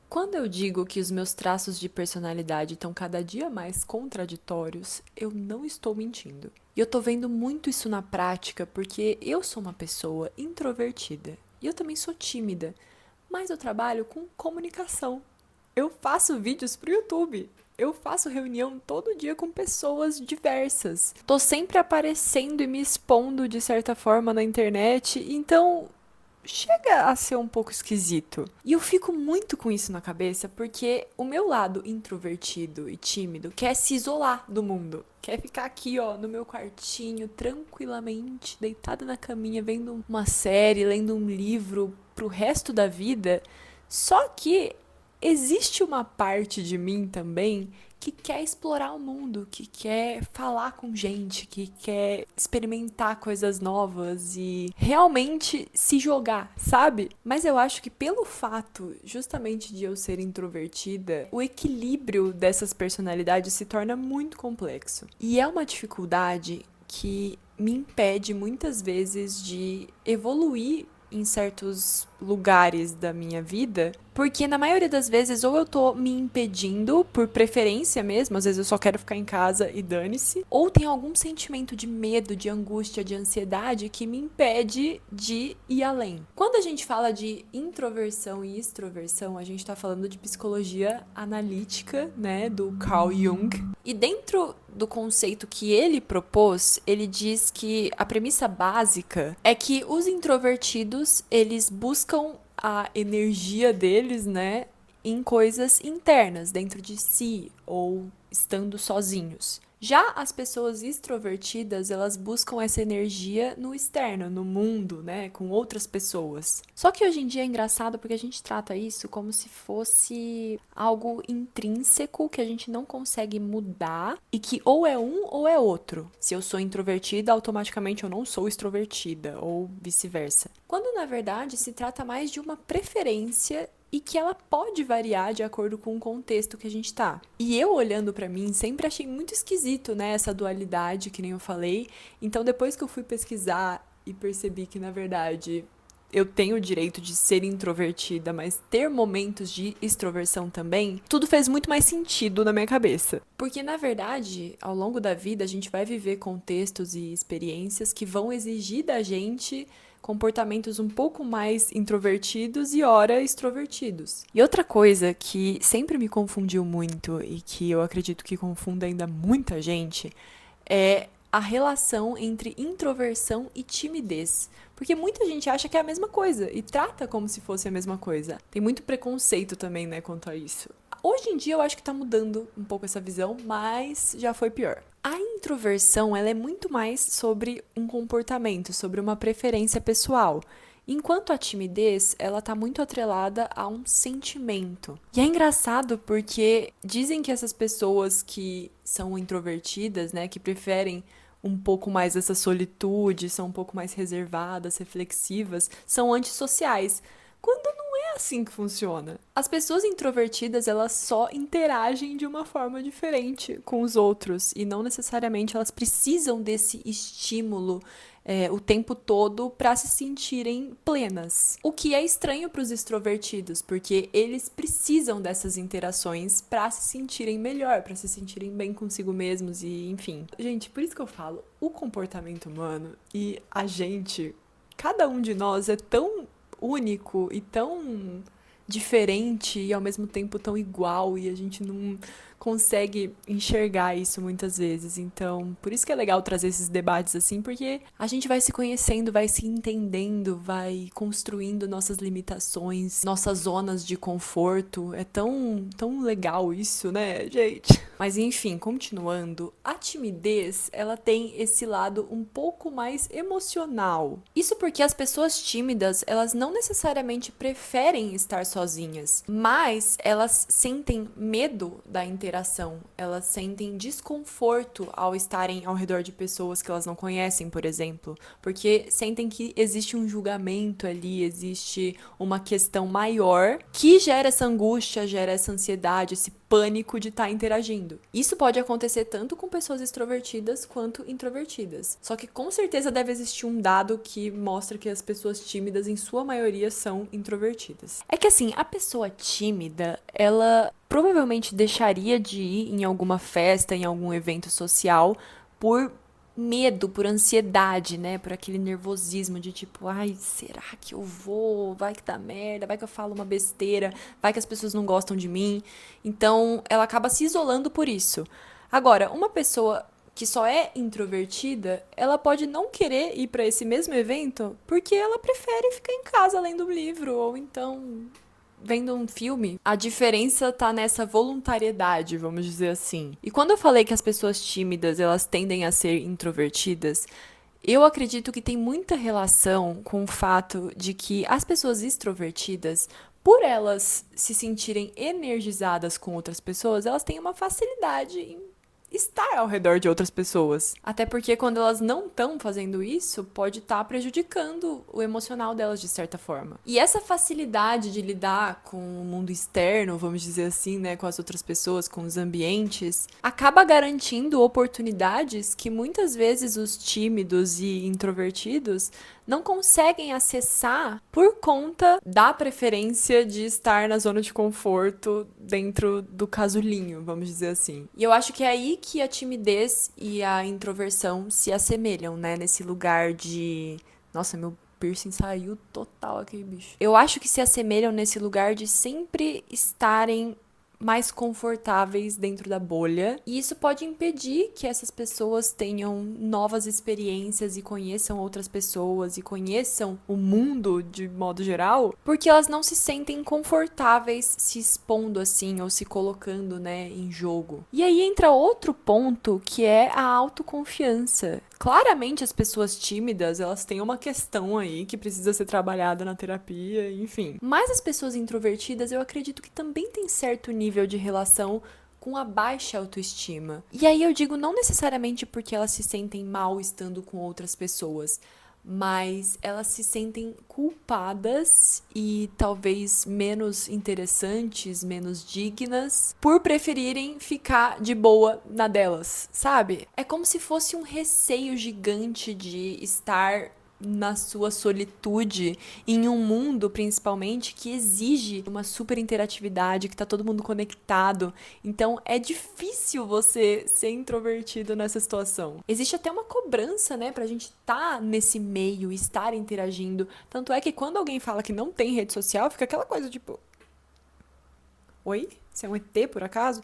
Quando eu digo que os meus traços de personalidade estão cada dia mais contraditórios, eu não estou mentindo. E eu tô vendo muito isso na prática porque eu sou uma pessoa introvertida e eu também sou tímida, mas eu trabalho com comunicação. Eu faço vídeos pro YouTube. Eu faço reunião todo dia com pessoas diversas. Tô sempre aparecendo e me expondo de certa forma na internet, então chega a ser um pouco esquisito. E eu fico muito com isso na cabeça porque o meu lado introvertido e tímido quer se isolar do mundo. Quer ficar aqui, ó, no meu quartinho, tranquilamente, deitada na caminha, vendo uma série, lendo um livro pro resto da vida. Só que existe uma parte de mim também que quer explorar o mundo, que quer falar com gente, que quer experimentar coisas novas e realmente se jogar, sabe? Mas eu acho que pelo fato justamente de eu ser introvertida, o equilíbrio dessas personalidades se torna muito complexo. E é uma dificuldade que me impede muitas vezes de evoluir em certos lugares da minha vida, porque na maioria das vezes ou eu tô me impedindo por preferência mesmo, às vezes eu só quero ficar em casa e dane-se, ou tem algum sentimento de medo, de angústia, de ansiedade que me impede de ir além. Quando a gente fala de introversão e extroversão, a gente tá falando de psicologia analítica, né, do Carl Jung. E dentro do conceito que ele propôs, ele diz que a premissa básica é que os introvertidos, eles buscam a energia deles, né, em coisas internas, dentro de si ou estando sozinhos. Já as pessoas extrovertidas, elas buscam essa energia no externo, no mundo, né, com outras pessoas. Só que hoje em dia é engraçado porque a gente trata isso como se fosse algo intrínseco que a gente não consegue mudar e que ou é um ou é outro. Se eu sou introvertida, automaticamente eu não sou extrovertida ou vice-versa. Quando na verdade se trata mais de uma preferência e que ela pode variar de acordo com o contexto que a gente tá. E eu olhando pra mim sempre achei muito esquisito, né, essa dualidade que nem eu falei. Então depois que eu fui pesquisar e percebi que na verdade eu tenho o direito de ser introvertida, mas ter momentos de extroversão também, tudo fez muito mais sentido na minha cabeça. Porque, na verdade, ao longo da vida, a gente vai viver contextos e experiências que vão exigir da gente comportamentos um pouco mais introvertidos e ora extrovertidos. E outra coisa que sempre me confundiu muito e que eu acredito que confunda ainda muita gente é a relação entre introversão e timidez. Porque muita gente acha que é a mesma coisa e trata como se fosse a mesma coisa. Tem muito preconceito também, né, quanto a isso. Hoje em dia eu acho que tá mudando um pouco essa visão, mas já foi pior. A introversão, ela é muito mais sobre um comportamento, sobre uma preferência pessoal. Enquanto a timidez, ela tá muito atrelada a um sentimento. E é engraçado porque dizem que essas pessoas que são introvertidas, né, que preferem um pouco mais essa solitude, são um pouco mais reservadas, reflexivas, são antissociais. Quando não é assim que funciona. As pessoas introvertidas, elas só interagem de uma forma diferente com os outros e não necessariamente elas precisam desse estímulo o tempo todo para se sentirem plenas. O que é estranho para os extrovertidos, porque eles precisam dessas interações para se sentirem melhor, para se sentirem bem consigo mesmos e, enfim. Gente, por isso que eu falo, o comportamento humano e a gente, cada um de nós é tão único e tão diferente e ao mesmo tempo tão igual e a gente não consegue enxergar isso muitas vezes. Então, por isso que é legal trazer esses debates assim, porque a gente vai se conhecendo, vai se entendendo, vai construindo nossas limitações, nossas zonas de conforto. É tão legal isso, né, gente? Mas enfim, continuando, a timidez, ela tem esse lado um pouco mais emocional. Isso porque as pessoas tímidas, elas não necessariamente preferem estar sozinhas, mas elas sentem medo da interação interação. Elas sentem desconforto ao estarem ao redor de pessoas que elas não conhecem, por exemplo, porque sentem que existe um julgamento ali, existe uma questão maior que gera essa angústia, gera essa ansiedade, esse pânico de estar interagindo. Isso pode acontecer tanto com pessoas extrovertidas quanto introvertidas. Só que com certeza deve existir um dado que mostra que as pessoas tímidas, em sua maioria, são introvertidas. É que assim, a pessoa tímida, ela provavelmente deixaria de ir em alguma festa, em algum evento social, por medo, por ansiedade, né? Por aquele nervosismo de tipo, ai, será que eu vou? Vai que dá merda, vai que eu falo uma besteira, vai que as pessoas não gostam de mim. Então, ela acaba se isolando por isso. Agora, uma pessoa que só é introvertida, ela pode não querer ir para esse mesmo evento porque ela prefere ficar em casa lendo um livro ou então vendo um filme. A diferença tá nessa voluntariedade, vamos dizer assim. E quando eu falei que as pessoas tímidas, elas tendem a ser introvertidas, eu acredito que tem muita relação com o fato de que as pessoas extrovertidas, por elas se sentirem energizadas com outras pessoas, elas têm uma facilidade em estar ao redor de outras pessoas. Até porque quando elas não estão fazendo isso, pode estar prejudicando o emocional delas de certa forma. E essa facilidade de lidar com o mundo externo, vamos dizer assim, né, com as outras pessoas, com os ambientes, acaba garantindo oportunidades que muitas vezes os tímidos e introvertidos não conseguem acessar por conta da preferência de estar na zona de conforto dentro do casulinho, vamos dizer assim. E eu acho que é aí que a timidez e a introversão se assemelham, né? Nesse lugar de... Nossa, meu piercing saiu total aqui, bicho. Eu acho que se assemelham nesse lugar de sempre estarem mais confortáveis dentro da bolha, e isso pode impedir que essas pessoas tenham novas experiências e conheçam outras pessoas e conheçam o mundo de modo geral, porque elas não se sentem confortáveis se expondo assim ou se colocando, né, em jogo. E aí entra outro ponto que é a autoconfiança. Claramente as pessoas tímidas, elas têm uma questão aí que precisa ser trabalhada na terapia, enfim. Mas as pessoas introvertidas, eu acredito que também tem certo nível de relação com a baixa autoestima. E aí eu digo não necessariamente porque elas se sentem mal estando com outras pessoas, mas elas se sentem culpadas e talvez menos interessantes, menos dignas, por preferirem ficar de boa na delas, sabe? É como se fosse um receio gigante de estar na sua solitude, em um mundo principalmente que exige uma super interatividade, que tá todo mundo conectado. Então é difícil você ser introvertido nessa situação. Existe até uma cobrança, né, pra gente estar nesse meio, estar interagindo. Tanto é que quando alguém fala que não tem rede social, fica aquela coisa tipo, oi? Você é um ET, por acaso?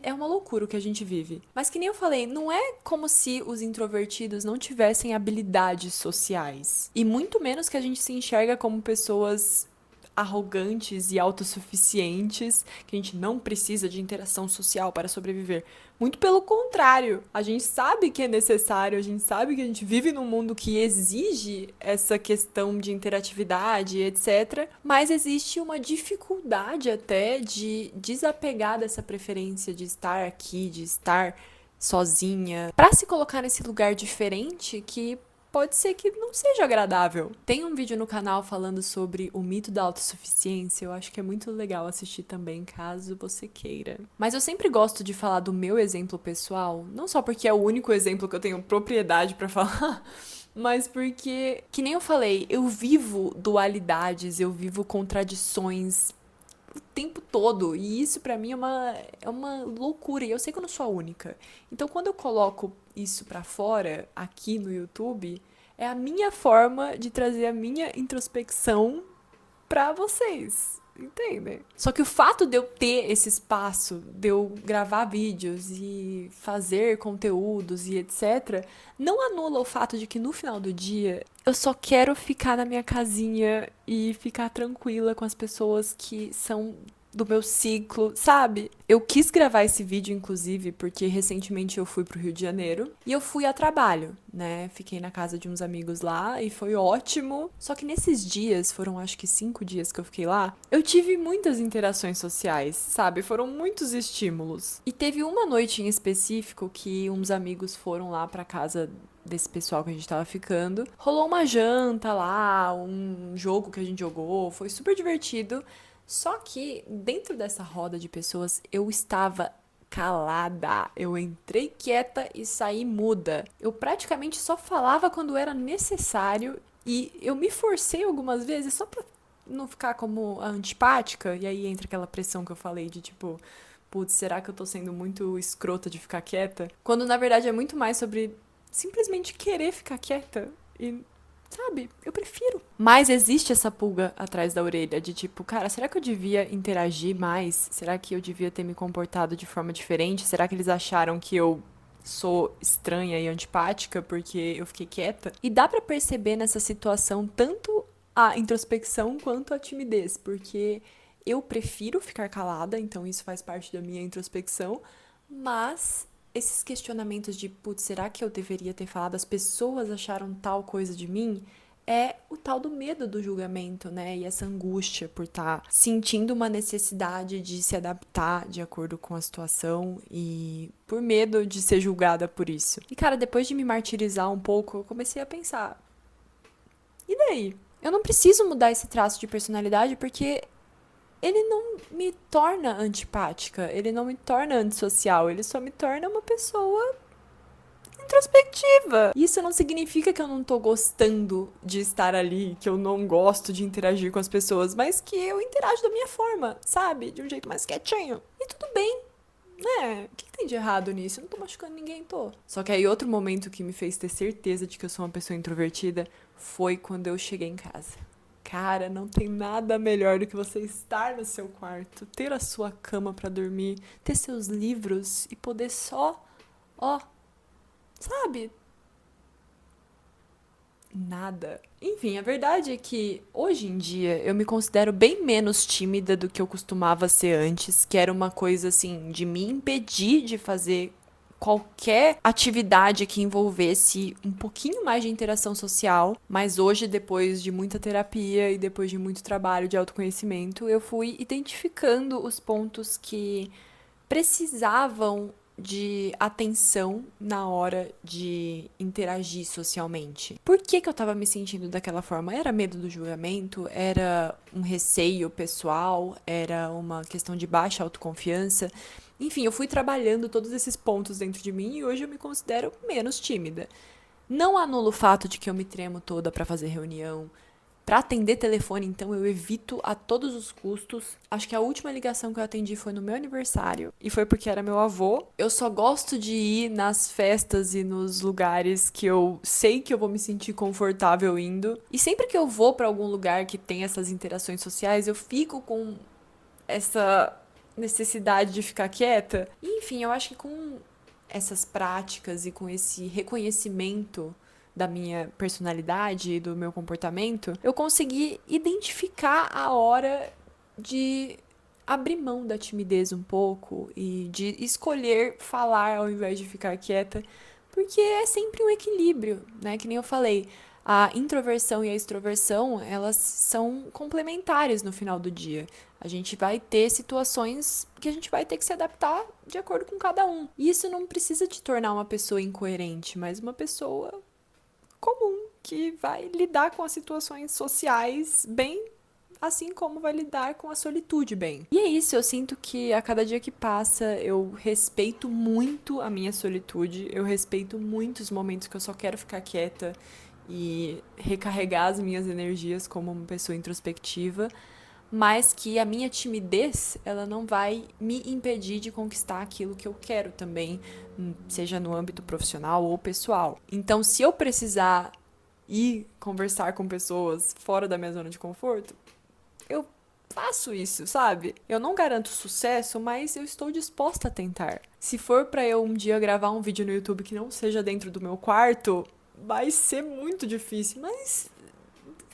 É uma loucura o que a gente vive. Mas que nem eu falei, não é como se os introvertidos não tivessem habilidades sociais. E muito menos que a gente se enxerga como pessoas arrogantes e autossuficientes, que a gente não precisa de interação social para sobreviver. Muito pelo contrário, a gente sabe que é necessário, a gente sabe que a gente vive num mundo que exige essa questão de interatividade, etc. Mas existe uma dificuldade até de desapegar dessa preferência de estar aqui, de estar sozinha, para se colocar nesse lugar diferente que pode ser que não seja agradável. Tem um vídeo no canal falando sobre o mito da autossuficiência, eu acho que é muito legal assistir também, caso você queira. Mas eu sempre gosto de falar do meu exemplo pessoal, não só porque é o único exemplo que eu tenho propriedade pra falar, mas porque, que nem eu falei, eu vivo dualidades, eu vivo contradições o tempo todo. E isso pra mim é uma loucura. E eu sei que eu não sou a única. Então, quando eu coloco isso pra fora, aqui no YouTube, é a minha forma de trazer a minha introspecção pra vocês. Entendem? Só que o fato de eu ter esse espaço, de eu gravar vídeos e fazer conteúdos e etc., não anula o fato de que no final do dia eu só quero ficar na minha casinha e ficar tranquila com as pessoas que são do meu ciclo, sabe? Eu quis gravar esse vídeo, inclusive, porque recentemente eu fui pro Rio de Janeiro e eu fui a trabalho, né? Fiquei na casa de uns amigos lá e foi ótimo. Só que nesses dias, foram acho que 5 dias que eu fiquei lá, eu tive muitas interações sociais, sabe? Foram muitos estímulos. E teve uma noite em específico que uns amigos foram lá pra casa desse pessoal que a gente tava ficando. Rolou uma janta lá, um jogo que a gente jogou, foi super divertido. Só que dentro dessa roda de pessoas eu estava calada. Eu entrei quieta e saí muda. Eu praticamente só falava quando era necessário e eu me forcei algumas vezes só pra não ficar como a antipática. E aí entra aquela pressão que eu falei de tipo, putz, será que eu tô sendo muito escrota de ficar quieta? Quando na verdade é muito mais sobre simplesmente querer ficar quieta e sabe, eu prefiro. Mas existe essa pulga atrás da orelha de tipo, cara, será que eu devia interagir mais? Será que eu devia ter me comportado de forma diferente? Será que eles acharam que eu sou estranha e antipática porque eu fiquei quieta? E dá pra perceber nessa situação tanto a introspecção quanto a timidez, porque eu prefiro ficar calada, então isso faz parte da minha introspecção, mas esses questionamentos de, putz, será que eu deveria ter falado? As pessoas acharam tal coisa de mim? É o tal do medo do julgamento, né? E essa angústia por estar sentindo uma necessidade de se adaptar de acordo com a situação e por medo de ser julgada por isso. E, cara, depois de me martirizar um pouco, eu comecei a pensar: e daí? Eu não preciso mudar esse traço de personalidade porque ele não me torna antipática, ele não me torna antissocial, ele só me torna uma pessoa introspectiva. Isso não significa que eu não tô gostando de estar ali, que eu não gosto de interagir com as pessoas, mas que eu interajo da minha forma, sabe? De um jeito mais quietinho. E tudo bem, né? O que tem de errado nisso? Eu não tô machucando ninguém, tô. Só que aí outro momento que me fez ter certeza de que eu sou uma pessoa introvertida foi quando eu cheguei em casa. Cara, não tem nada melhor do que você estar no seu quarto, ter a sua cama pra dormir, ter seus livros e poder só, ó, sabe? Nada. Enfim, a verdade é que hoje em dia eu me considero bem menos tímida do que eu costumava ser antes, que era uma coisa assim de me impedir de fazer qualquer atividade que envolvesse um pouquinho mais de interação social, mas hoje, depois de muita terapia e depois de muito trabalho de autoconhecimento, eu fui identificando os pontos que precisavam de atenção na hora de interagir socialmente. Por que que eu tava me sentindo daquela forma? Era medo do julgamento? Era um receio pessoal? Era uma questão de baixa autoconfiança? Enfim, eu fui trabalhando todos esses pontos dentro de mim e hoje eu me considero menos tímida. Não anula o fato de que eu me tremo toda pra fazer reunião. Pra atender telefone, então, eu evito a todos os custos. Acho que a última ligação que eu atendi foi no meu aniversário. E foi porque era meu avô. Eu só gosto de ir nas festas e nos lugares que eu sei que eu vou me sentir confortável indo. E sempre que eu vou pra algum lugar que tem essas interações sociais, eu fico com essa necessidade de ficar quieta. E, enfim, eu acho que com essas práticas e com esse reconhecimento da minha personalidade e do meu comportamento, eu consegui identificar a hora de abrir mão da timidez um pouco e de escolher falar ao invés de ficar quieta, porque é sempre um equilíbrio, né? Que nem eu falei, a introversão e a extroversão, elas são complementares no final do dia. A gente vai ter situações que a gente vai ter que se adaptar de acordo com cada um. E isso não precisa te tornar uma pessoa incoerente, mas uma pessoa comum que vai lidar com as situações sociais bem, assim como vai lidar com a solitude bem. E é isso, eu sinto que a cada dia que passa eu respeito muito a minha solitude, eu respeito muito os momentos que eu só quero ficar quieta e recarregar as minhas energias como uma pessoa introspectiva, mas que a minha timidez, ela não vai me impedir de conquistar aquilo que eu quero também, seja no âmbito profissional ou pessoal. Então, se eu precisar ir conversar com pessoas fora da minha zona de conforto, eu faço isso, sabe? Eu não garanto sucesso, mas eu estou disposta a tentar. Se for pra eu um dia gravar um vídeo no YouTube que não seja dentro do meu quarto, vai ser muito difícil, mas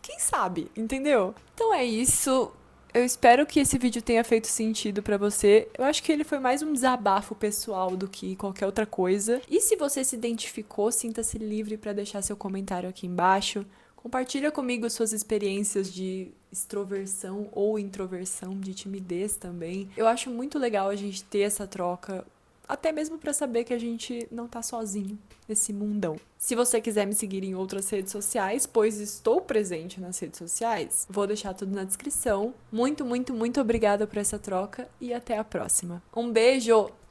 quem sabe, entendeu? Então é isso. Eu espero que esse vídeo tenha feito sentido pra você. Eu acho que ele foi mais um desabafo pessoal do que qualquer outra coisa. E se você se identificou, sinta-se livre pra deixar seu comentário aqui embaixo. Compartilha comigo suas experiências de extroversão ou introversão, de timidez também. Eu acho muito legal a gente ter essa troca, até mesmo pra saber que a gente não tá sozinho nesse mundão. Se você quiser me seguir em outras redes sociais, pois estou presente nas redes sociais, vou deixar tudo na descrição. Muito, muito, muito obrigada por essa troca e até a próxima. Um beijo!